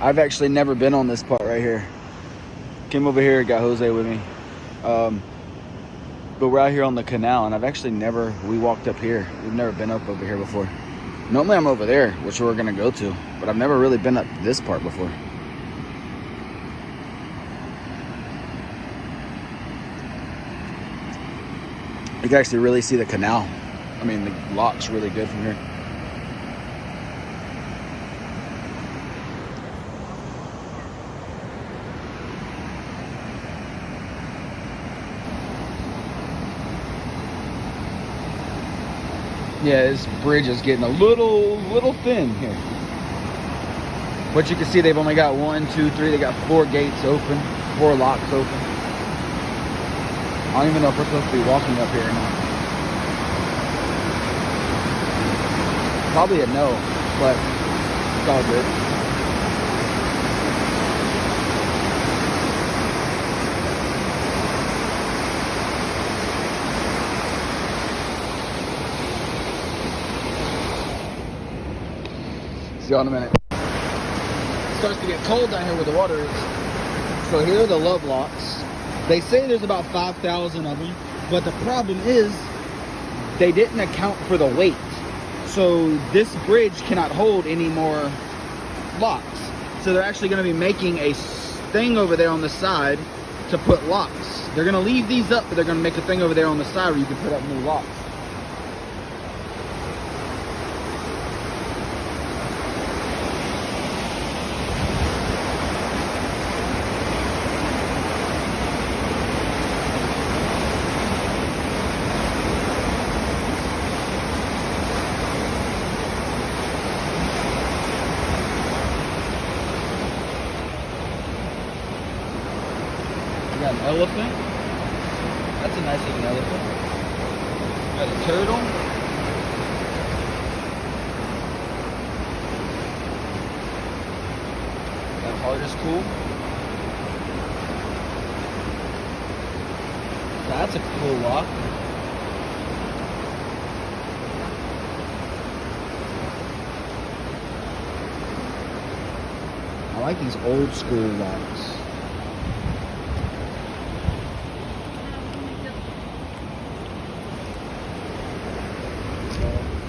I've actually never been on this part right here. Came over here, got Jose with me. But we're out here on the canal, and I've actually we walked up here. We've never been up over here before. Normally I'm over there, which we're gonna go to, but I've never really been up this part before. You can actually really see the canal. I mean, the lock's really good from here. Yeah, this bridge is getting a little thin here. But you can see they've only got 1, 2, 3. They got 4 gates open, 4 locks open. I don't even know if we're supposed to be walking up here or not. Probably a no, but it's all good. See you in a minute. It starts to get cold down here where the water is. So here are the love locks. They say there's about 5,000 of them, but the problem is they didn't account for the weight. So this bridge cannot hold any more locks. So they're actually going to be making a thing over there on the side to put locks. They're going to leave these up, but they're going to make a thing over there on the side where you can put up new locks. Got an elephant. That's a nice looking elephant. Got a turtle. That heart is cool. That's a cool lock. I like these old school locks.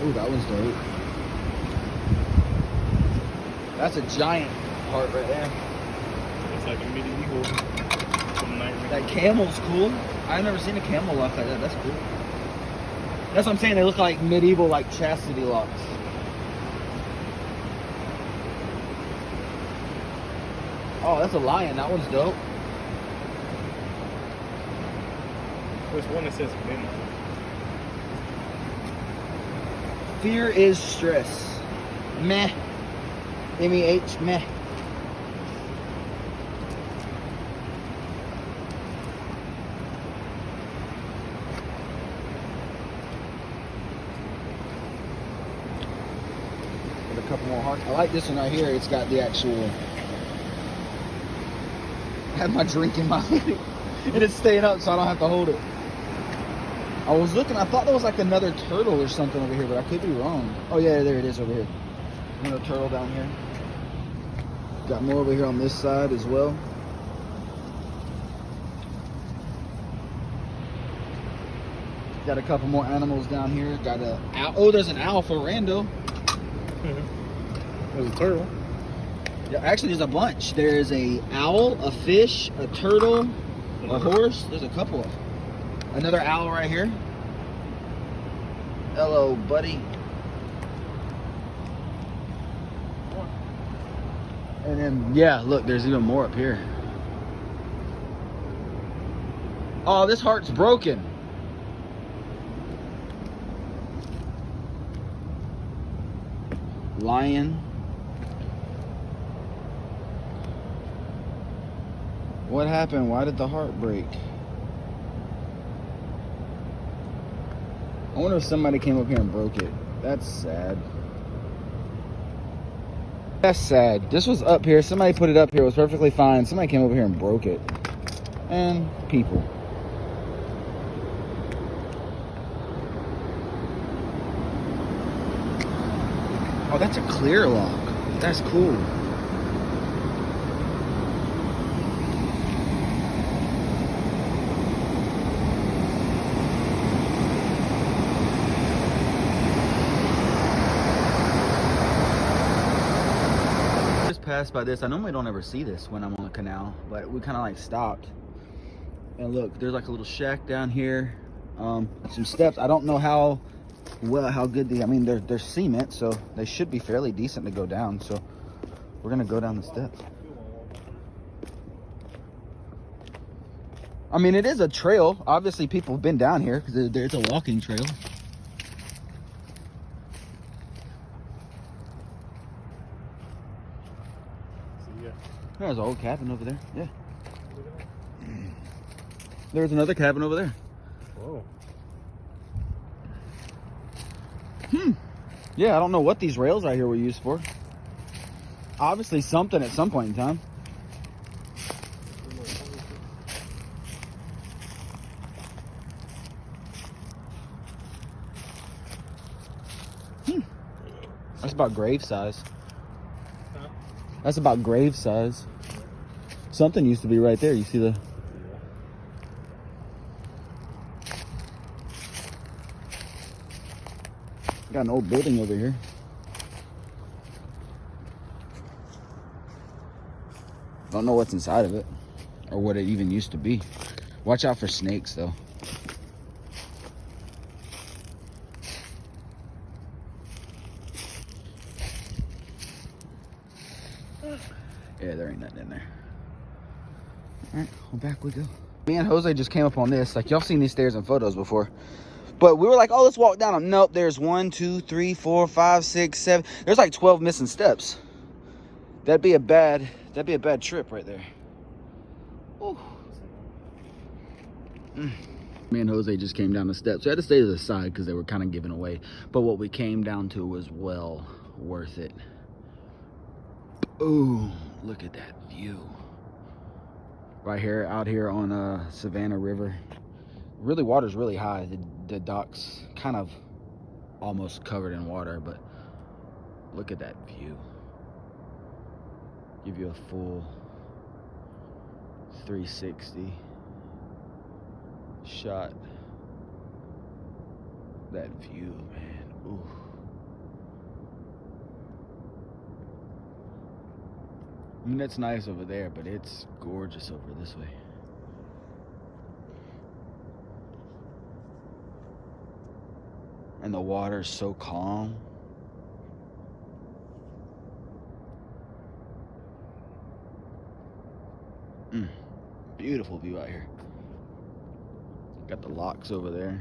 Ooh, that one's dope. That's a giant heart right there. It's like a medieval. That camel's cool. I've never seen a camel lock like that. That's cool. That's what I'm saying. They look like medieval, like chastity locks. Oh, that's a lion. That one's dope. There's one that says midnight. Fear is stress. Meh. M-E-H, meh. With a couple more hearts. I like this one right here. It's got the actual... I have my drink in my hand. And it's staying up so I don't have to hold it. I was looking, I thought there was like another turtle or something over here, but I could be wrong. Oh yeah, there it is over here. Another turtle down here. Got more over here on this side as well. Got a couple more animals down here. Got a owl. Oh, there's an owl for Rando. There's a turtle. Yeah, actually, there's a bunch. There's a owl, a fish, a turtle, a horse. There's a couple of them. Another owl right here. Hello, buddy. And then, yeah, look, there's even more up here. Oh, this heart's broken. Lion. What happened? Why did the heart break? I wonder if somebody came up here and broke it. That's sad. That's sad. This was up here. Somebody put it up here. It was perfectly fine. Somebody came over here and broke it. And people. Oh, that's a clear lock. That's cool. passed by this. I normally don't ever see this when I'm on the canal, but we kind of like stopped. And look, there's like a little shack down here. Some steps. I don't know how good I mean, they're cement, so they should be fairly decent to go down. So we're gonna go down the steps. I mean, it is a trail. Obviously, people have been down here because there's a walking trail. There's an old cabin over there. Yeah. There's another cabin over there. Whoa. Yeah, I don't know what these rails right here were used for. Obviously something at some point in time. That's about grave size. Huh? That's about grave size. Something used to be right there. You see the... Got an old building over here. Don't know what's inside of it or what it even used to be. Watch out for snakes though. Yeah, there ain't nothing in there. All right, well, back we go. Me and Jose just came up on this. Like, y'all seen these stairs in photos before. But we were like, oh, let's walk down them. Nope, there's 1, 2, 3, 4, 5, 6, 7. There's like 12 missing steps. That'd be a bad trip right there. Ooh. Me and Jose just came down the steps. We had to stay to the side because they were kind of giving away. But what we came down to was well worth it. Ooh, look at that view. Right here, out here on Savannah River. Really, water's really high. The dock's kind of almost covered in water, but look at that view. Give you a full 360 shot. That view, man. Ooh. I mean, that's nice over there, but it's gorgeous over this way. And the water's so calm. Beautiful view out here. Got the locks over there.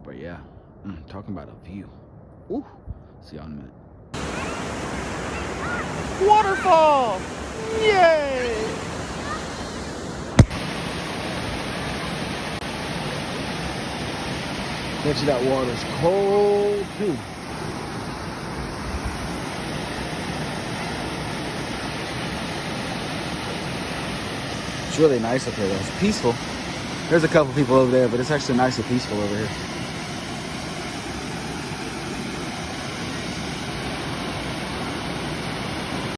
But yeah, talking about a view. Ooh, see y'all in a minute. Waterfall! Yay! Bet you that water's cold too. It's really nice up here though. It's peaceful. There's a couple people over there, but it's actually nice and peaceful over here.